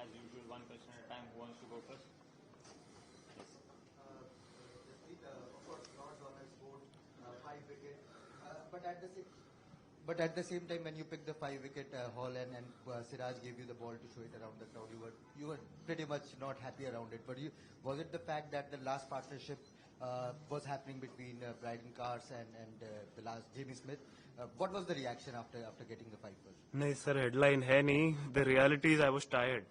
as usual, one question at a time. Who wants to go first? Yes. Of course, Lord's honor scored 5 wickets, but at the same time, when you picked the 5 wicket haul and Siraj gave you the ball to show it around the crowd, you were pretty much not happy around it. But was it the fact that the last partnership was happening between Bryden Cars and the last Jamie Smith? What was the reaction after getting the 5 balls? No, sir, headline hai nahi. The reality is I was tired.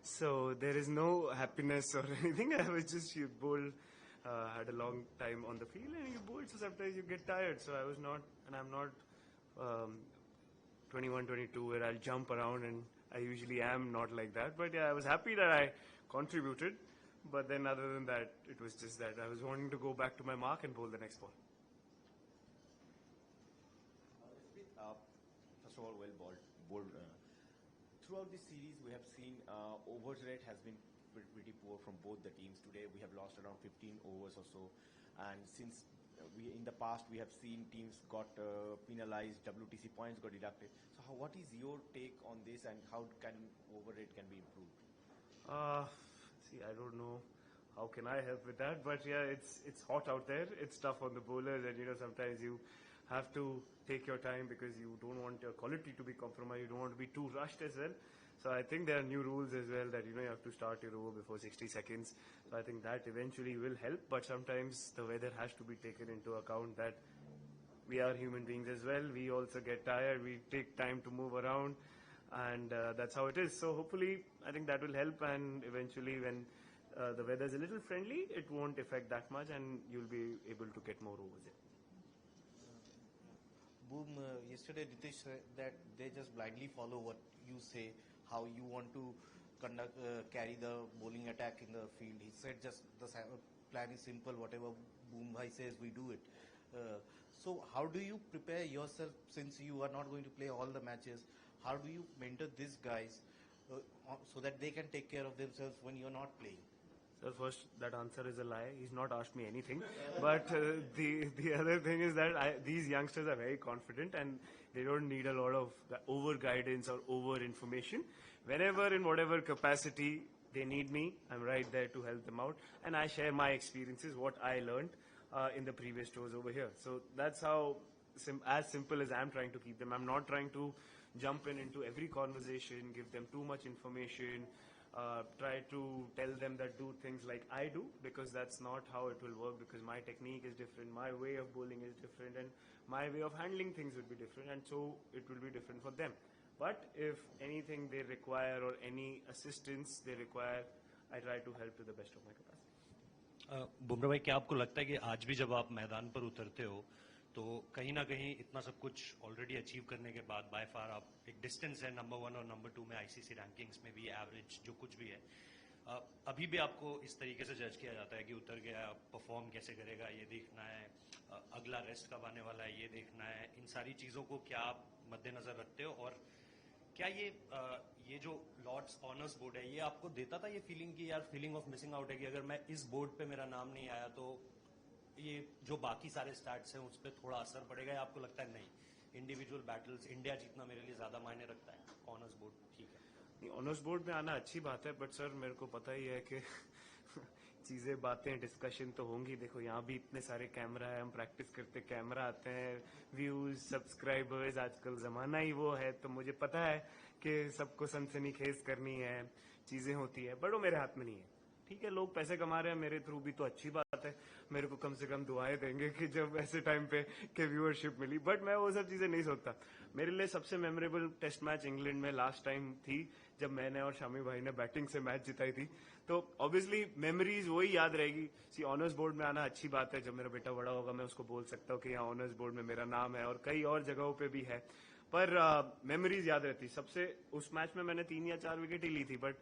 So there is no happiness or anything. I was just, you bowl, had a long time on the field and you bowl, so sometimes you get tired. So I was not, and I'm not 21, 22 where I'll jump around, and I usually am not like that. But yeah, I was happy that I contributed. But then other than that, it was just that I was wanting to go back to my mark and bowl the next ball. First of all, well bowled. Throughout this series, we have seen overs rate has been pretty poor from both the teams. Today, we have lost around 15 overs or so. And since in the past, we have seen teams got penalized, WTC points got deducted. So what is your take on this, and how can over rate can be improved? See, I don't know how can I help with that, but yeah, it's hot out there. It's tough on the bowlers, and sometimes you have to take your time because you don't want your quality to be compromised. You don't want to be too rushed as well. So I think there are new rules as well that you have to start your over before 60 seconds. So I think that eventually will help, but sometimes the weather has to be taken into account that we are human beings as well. We also get tired. We take time to move around, and that's how it is. So hopefully, I think that will help, and eventually when the weather is a little friendly, it won't affect that much, and you'll be able to get more overs in. Boom, yesterday Nitish said that they just blindly follow what you say, how you want to carry the bowling attack in the field. He said just the plan is simple, whatever Boom Bhai says, we do it. So how do you prepare yourself, since you are not going to play all the matches? How do you mentor these guys so that they can take care of themselves when you're not playing? So first, that answer is a lie. He's not asked me anything. But the other thing is that these youngsters are very confident and they don't need a lot of over guidance or over information. Whenever, in whatever capacity they need me, I'm right there to help them out. And I share my experiences, what I learned in the previous tours over here. So that's how, as simple as I'm trying to keep them. I'm not trying to jump into every conversation, give them too much information, try to tell them that do things like I do, because that's not how it will work, because my technique is different, my way of bowling is different, and my way of handling things will be different, and so it will be different for them. But if anything they require or any assistance they require, I try to help to the best of my capacity. Bumrah भाई, क्या आपको लगता है कि आज भी जब आप मैदान पर उतरते हो तो कहीं ना कहीं इतना सब कुछ ऑलरेडी अचीव करने के बाद बाय फार आप एक डिस्टेंस है नंबर 1 और नंबर 2 में आईसीसी रैंकिंग्स में भी, एवरेज जो कुछ भी है, अभी भी आपको इस तरीके से जज किया जाता है कि उतर गया, परफॉर्म कैसे करेगा ये देखना है, अगला रेस्ट कब आने वाला है ये देखना है, इन सारी चीज़ों को क्या आप मद्देनजर रखते हो? और क्या ये जो लॉर्ड्स ऑनर्स बोर्ड है ये आपको देता था ये फीलिंग की यार फीलिंग ऑफ मिसिंग आउट है कि अगर मैं इस बोर्ड पे मेरा नाम नहीं आया तो ये जो बाकी सारे स्टैट्स हैं उस पर थोड़ा असर पड़ेगा, या आपको लगता है नहीं, इंडिविजुअल बैटल्स इंडिया जीतना मेरे लिए ज्यादा मायने रखता है, ऑनर्स बोर्ड ठीक है? ऑनर्स बोर्ड में आना अच्छी बात है, बट सर मेरे को पता ही है कि चीज़ें, बातें, डिस्कशन तो होंगी. देखो यहाँ भी इतने सारे कैमरा है, हम प्रैक्टिस करते कैमरा आते हैं, व्यूज, सब्सक्राइबर्स, आजकल ज़माना ही वो है, तो मुझे पता है कि सबको सनसनीखेज करनी है, चीज़ें होती है, बट वो मेरे हाथ में नहीं है. ठीक है, लोग पैसे कमा रहे हैं मेरे थ्रू भी, तो अच्छी बात है. मेरे को कम से कम दुआएं देंगे कि जब ऐसे टाइम पे के व्यूअरशिप मिली, बट मैं वो सब चीज़ें नहीं सोचता. मेरे लिए सबसे मेमोरेबल टेस्ट मैच इंग्लैंड में लास्ट टाइम थी जब मैंने और शामी भाई ने बैटिंग से मैच जिताई थी. तो ऑब्वियसली मेमोरीज वही याद रहेगी. सी ऑनर्स बोर्ड में आना अच्छी बात है. जब मेरा बेटा बड़ा होगा मैं उसको बोल सकता हूँ कि यहाँ ऑनर्स बोर्ड में मेरा नाम है, और कई और जगहों पे भी है, पर मेमोरीज याद रहती. सबसे उस मैच में मैंने 3 या 4 विकेट ही ली थी, बट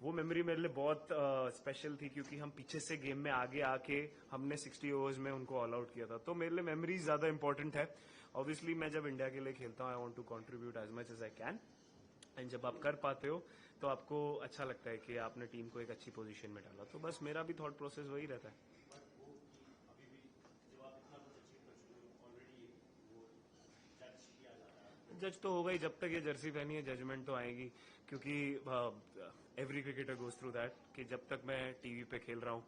वो मेमोरी मेरे लिए बहुत स्पेशल थी क्योंकि हम पीछे से गेम में आगे आके हमने 60 ओवर्स में उनको ऑल आउट किया था. तो मेरे लिए मेमोरीज ज्यादा इंपॉर्टेंट है. ऑब्वियसली मैं जब इंडिया के लिए खेलता हूँ I want to contribute as much as I can, and जब आप कर पाते हो तो आपको अच्छा लगता है कि आपने टीम को एक अच्छी पोजीशन में डाला. तो बस मेरा भी थॉट प्रोसेस वही रहता है. जज तो होगा ही, जब तक ये जर्सी पहनी है जजमेंट तो आएगी, क्योंकि every cricketer goes through that कि जब तक मैं टीवी पे खेल रहा हूँ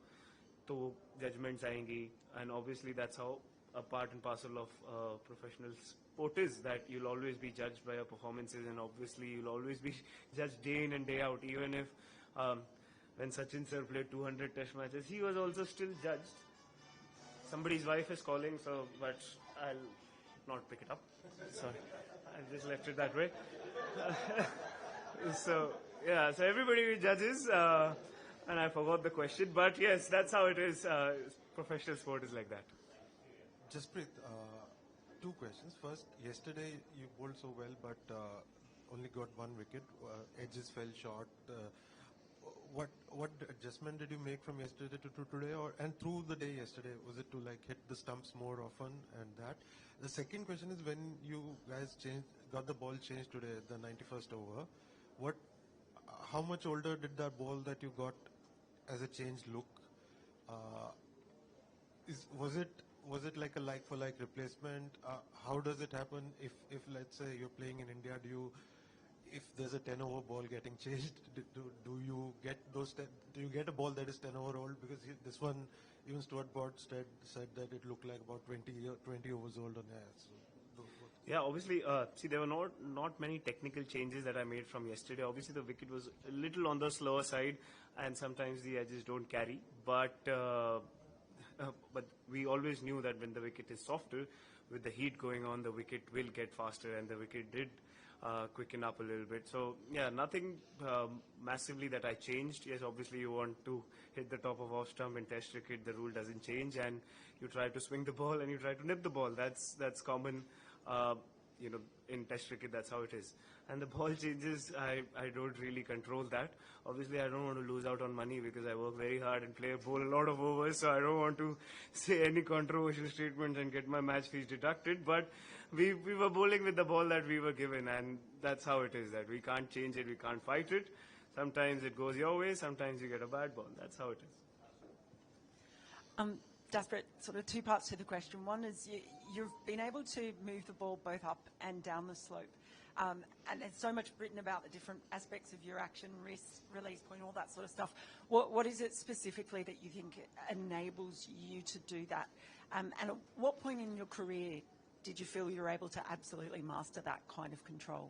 तो जजमेंट्स आएंगी, and obviously that's how a part and parcel of professional sport is, that you'll always be judged by your performances, and obviously you'll always be judged day in and day out. Even if when Sachin sir played 200 test matches, he was also still judged. Somebody's wife is calling, so but I'll not pick it up. Sorry, I just left it that way. So yeah, so everybody judges, and I forgot the question, but yes, that's how it is. Professional sport is like that. Jasprit, two questions. First, yesterday you bowled so well, but only got one wicket. Edges fell short. What adjustment did you make from yesterday to today, and through the day yesterday? Was it to like hit the stumps more often and that? The second question is, when you guys got the ball changed today at the 91st over, how much older did that ball that you got as a change look? Was it like a like-for-like replacement? How does it happen if let's say you're playing in India, if there's a 10-over ball getting changed, do you get a ball that is 10 over old? Because this one, even Stuart Broad said that it looked like about 20 overs old on air. So, yeah, obviously, see, there were not many technical changes that I made from yesterday. Obviously, the wicket was a little on the slower side, and sometimes the edges don't carry. But we always knew that when the wicket is softer, with the heat going on, the wicket will get faster, and the wicket did quicken up a little bit. So yeah, nothing massively that I changed. Yes, obviously you want to hit the top of off stump in Test cricket. The rule doesn't change, and you try to swing the ball and you try to nip the ball. That's common. In Test cricket, that's how it is. And the ball changes, I don't really control that. Obviously, I don't want to lose out on money because I work very hard and bowl a lot of overs, so I don't want to say any controversial statements and get my match fees deducted. But we were bowling with the ball that we were given, and that's how it is, that we can't change it, we can't fight it. Sometimes it goes your way, sometimes you get a bad ball. That's how it is. Jasprit, sort of two parts to the question. One is you've been able to move the ball both up and down the slope. And there's so much written about the different aspects of your action, risk, release point, all that sort of stuff. What is it specifically that you think enables you to do that? And at what point in your career did you feel you were able to absolutely master that kind of control?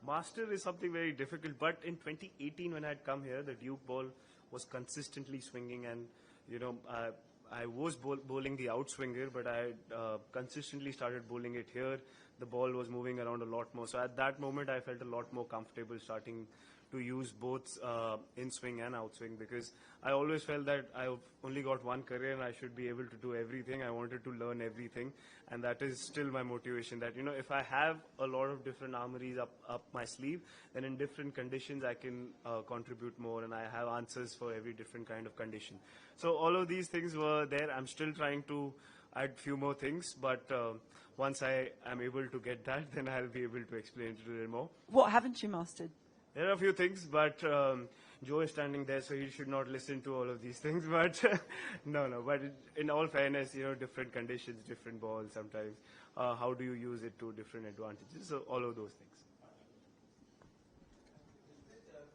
Master is something very difficult, but in 2018 when I had come here, the Duke ball was consistently swinging, and I was bowling the outswinger, but I consistently started bowling it here. The ball was moving around a lot more. So at that moment, I felt a lot more comfortable starting to use both in swing and outswing, because I always felt that I've only got one career and I should be able to do everything. I wanted to learn everything, and that is still my motivation, that if I have a lot of different armories up my sleeve, then in different conditions I can contribute more, and I have answers for every different kind of condition. So all of these things were there. I'm still trying to add few more things, but once I am able to get that, then I'll be able to explain it a little more. What haven't you mastered? There are a few things, but Joe is standing there, so he should not listen to all of these things. But no. But in all fairness, different conditions, different balls sometimes. How do you use it to different advantages? So all of those things.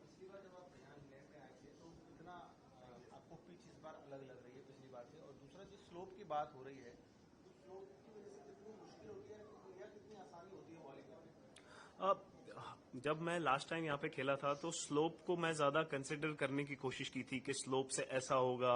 पिछली बार जब आप यहाँ England में आए थे तो इतना आपको पिच इस बार अलग लग रही है पिछली बार से, और दूसरा जो स्लोप की बात हो रही है, तो स्लोप की वजह से कितनी मुश्किल होती है या कितनी आसानी होती है बॉलिंग करने? जब मैं लास्ट टाइम यहाँ पे खेला था तो स्लोप को मैं ज्यादा कंसिडर करने की कोशिश की थी कि स्लोप से ऐसा होगा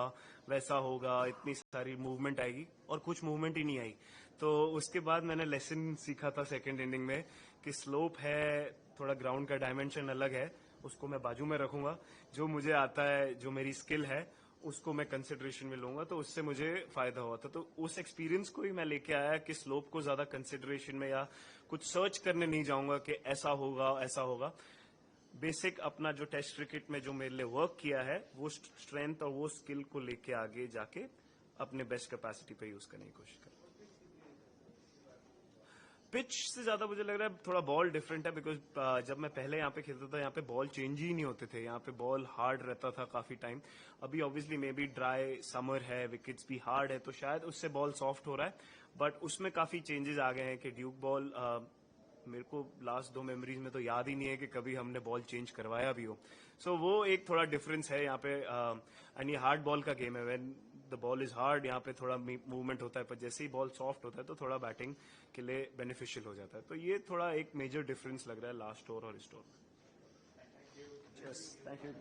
वैसा होगा, इतनी सारी मूवमेंट आएगी, और कुछ मूवमेंट ही नहीं आई. तो उसके बाद मैंने लेसन सीखा था सेकंड इनिंग में कि स्लोप है, थोड़ा ग्राउंड का डायमेंशन अलग है, उसको मैं बाजू में रखूंगा. जो मुझे आता है, जो मेरी स्किल है, उसको मैं कंसिडरेशन में लूंगा, तो उससे मुझे फायदा हुआ था. तो उस एक्सपीरियंस को ही मैं लेके आया कि स्लोप को ज्यादा कंसिडरेशन में या कुछ सर्च करने नहीं जाऊंगा कि ऐसा होगा. बेसिक अपना जो टेस्ट क्रिकेट में जो मेरे लिए वर्क किया है, वो स्ट्रेंथ और वो स्किल को लेके आगे जाके अपने बेस्ट कैपेसिटी पे यूज करने की कोशिश करूँ. पिच से ज्यादा मुझे लग रहा है थोड़ा बॉल डिफरेंट है, बिकॉज जब मैं पहले यहाँ पे खेलता था, यहाँ पे बॉल चेंज ही नहीं होते थे, यहाँ पे बॉल हार्ड रहता था काफी टाइम. अभी obviously may be dry summer है, विकेट्स भी हार्ड है, तो शायद उससे बॉल सॉफ्ट हो रहा है, बट उसमें काफी चेंजेस आ गए हैं कि ड्यूक बॉल मेरे को लास्ट 2 मेमोरीज में तो याद ही नहीं है कि कभी हमने बॉल चेंज करवाया भी हो. सो वो एक थोड़ा डिफरेंस है यहाँ पे. एंड ये हार्ड बॉल का गेम है. When the ball is hard यहाँ पे थोड़ा मूवमेंट होता है, पर जैसे ही बॉल सॉफ्ट होता है तो थोड़ा बैटिंग के लिए बेनिफिशियल हो जाता है. तो ये थोड़ा एक मेजर डिफरेंस लग रहा है लास्ट ओवर और इस ओवर में. Yes, thank you.